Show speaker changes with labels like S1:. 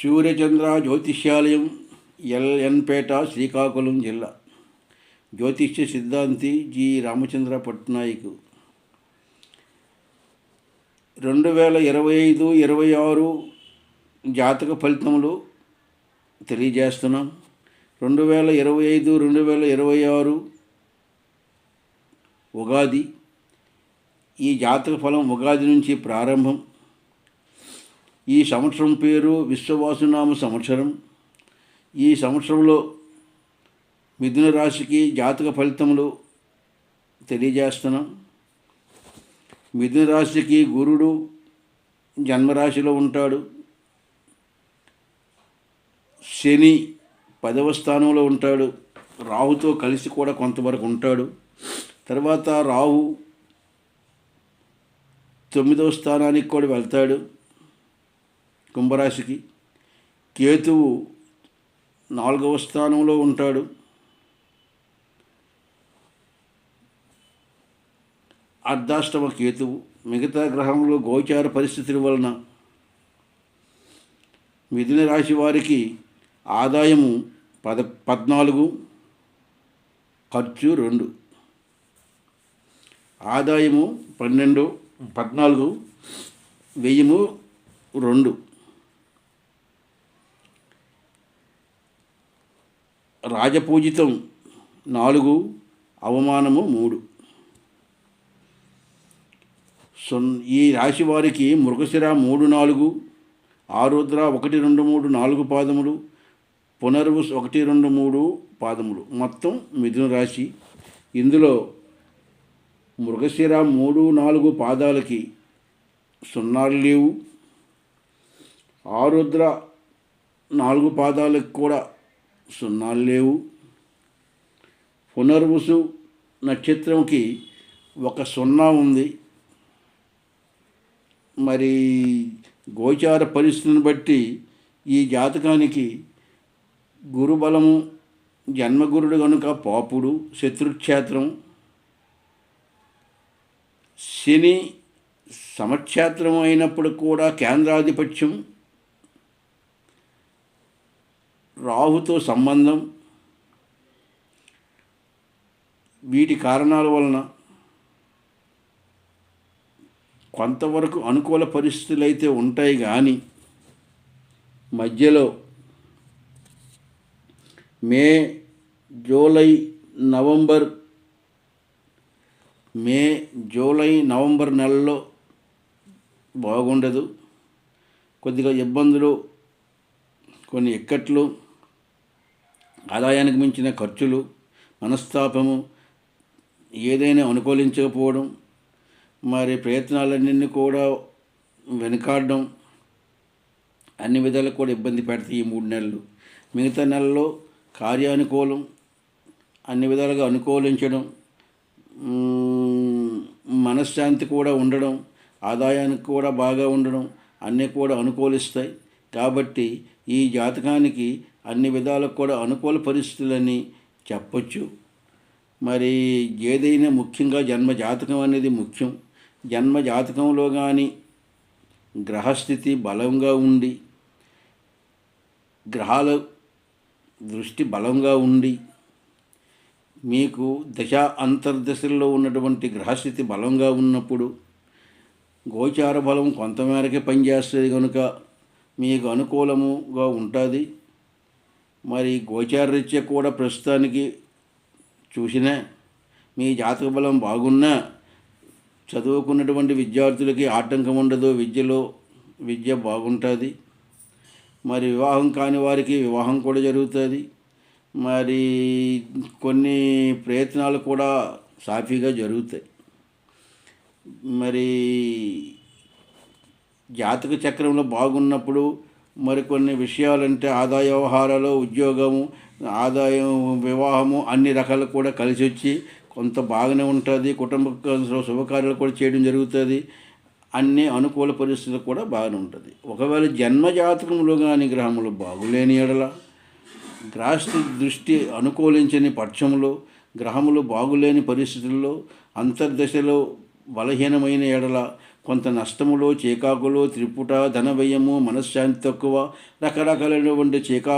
S1: సూర్యచంద్ర జ్యోతిష్యాలయం, ఎల్ఎన్పేట, శ్రీకాకుళం జిల్లా. జ్యోతిష్య సిద్ధాంతి జి రామచంద్ర పట్నాయక్. 2025-26 జాతక ఫలితములు తెలియజేస్తున్నాం. 2025-2026 ఉగాది. ఈ జాతక ఫలం ఉగాది నుంచి ప్రారంభం. ఈ సంవత్సరం పేరు విశ్వవాసునామ సంవత్సరం. ఈ సంవత్సరంలో మిథున రాశికి జాతక ఫలితములు తెలియజేస్తున్నాం. మిథున రాశికి గురుడు జన్మరాశిలో ఉంటాడు. శని 10వ స్థానంలో ఉంటాడు. రాహుతో కలిసి కూడా కొంతవరకు ఉంటాడు. తర్వాత రాహు 9వ స్థానానికి కూడా వెళ్తాడు, కుంభరాశికి. కేతువు 4వ స్థానంలో ఉంటాడు. అర్ధాష్టమ కేతువు. మిగతా గ్రహంలో గోచార పరిస్థితుల వలన మిథున రాశి వారికి ఆదాయము 14, ఖర్చు 2. ఆదాయము 12, 14, వ్యయము 2. రాజపూజితం 4, అవమానము 3. ఈ రాశి వారికి మృగశిర 3, 4, ఆరుద్ర 1, 2, 3, 4 పాదములు, పునర్వసు 1, 2, 3 పాదములు, మొత్తం మిథున రాశి. ఇందులో మృగశిర 3, 4 పాదాలకి సున్నాలు లేవు. ఆరుద్ర 4 పాదాలకు కూడా సున్నాలు లేవు. పునర్వసు నక్షత్రంకి 1 సున్నా ఉంది. మరి గోచార పరిస్థితిని బట్టి ఈ జాతకానికి గురుబలము, జన్మగురుడు కనుక పాపుడు, శత్రుక్షేత్రం. శని సమక్షేత్రం అయినప్పుడు కూడా కేంద్రాధిపత్యం. రాహుతో సంబంధం. వీటి కారణాల వలన కొంతవరకు అనుకూల పరిస్థితులు అయితే ఉంటాయి. కానీ మధ్యలో మే, జూలై, నవంబర్ నెలలో బాగుండదు. కొద్దిగా ఇబ్బందులు, కొన్ని ఇక్కట్లు, ఆదాయానికి మించిన ఖర్చులు, మనస్తాపము, ఏదైనా అనుకూలించకపోవడం, మరి ప్రయత్నాలన్నీ కూడా వెనుకాడడం, అన్ని విధాలకు కూడా ఇబ్బంది పెడతాయి ఈ 3 నెలలు. మిగతా నెలలో కార్యానుకూలం, అన్ని విధాలుగా అనుకూలించడం, మనశ్శాంతి కూడా ఉండడం, ఆదాయానికి కూడా బాగా ఉండడం, అన్నీ కూడా అనుకూలిస్తాయి. కాబట్టి ఈ జాతకానికి అన్ని విధాలకు కూడా అనుకూల పరిస్థితులని చెప్పచ్చు. మరి ఏదైనా ముఖ్యంగా జన్మ జాతకం అనేది ముఖ్యం. జన్మ జాతకంలో కానీ గ్రహస్థితి బలంగా ఉండి, గ్రహాల దృష్టి బలంగా ఉండి, మీకు దశ అంతర్దశల్లో ఉన్నటువంటి గ్రహస్థితి బలంగా ఉన్నప్పుడు గోచార బలం కొంతమేరకే పనిచేస్తుంది కనుక మీకు అనుకూలముగా ఉంటుంది. మరి గోచార రీత్యా కూడా ప్రస్తుతానికి చూసినా మీ జాతక బలం బాగున్నా చదువుకున్నటువంటి విద్యార్థులకి ఆటంకం ఉండదు. విద్య బాగుంటుంది. మరి వివాహం కాని వారికి వివాహం కూడా జరుగుతుంది. మరి కొన్ని ప్రయత్నాలు కూడా సాఫీగా జరుగుతాయి. మరి జాతక చక్రంలో బాగున్నప్పుడు మరికొన్ని విషయాలంటే ఆదాయ వ్యవహారాలు, ఉద్యోగము, ఆదాయం, వివాహము, అన్ని రకాలు కూడా కలిసి వచ్చి కొంత బాగానే ఉంటుంది. కుటుంబ శుభకార్యాలు కూడా చేయడం జరుగుతుంది. అన్ని అనుకూల పరిస్థితులు కూడా బాగానే ఉంటుంది. ఒకవేళ జన్మ జాతకంలో కానీ గ్రహములు బాగులేని ఎడల, గ్రహస్థి దృష్టి అనుకూలించని పక్షంలో, గ్రహములు బాగులేని పరిస్థితుల్లో, అంతర్దశలో బలహీనమైన ఎడల కొంత నష్టములో, చికాకులో, త్రిపుట, ధన వ్యయము, మనశ్శాంతి తక్కువ, రకరకాలైనటువంటి చికాకు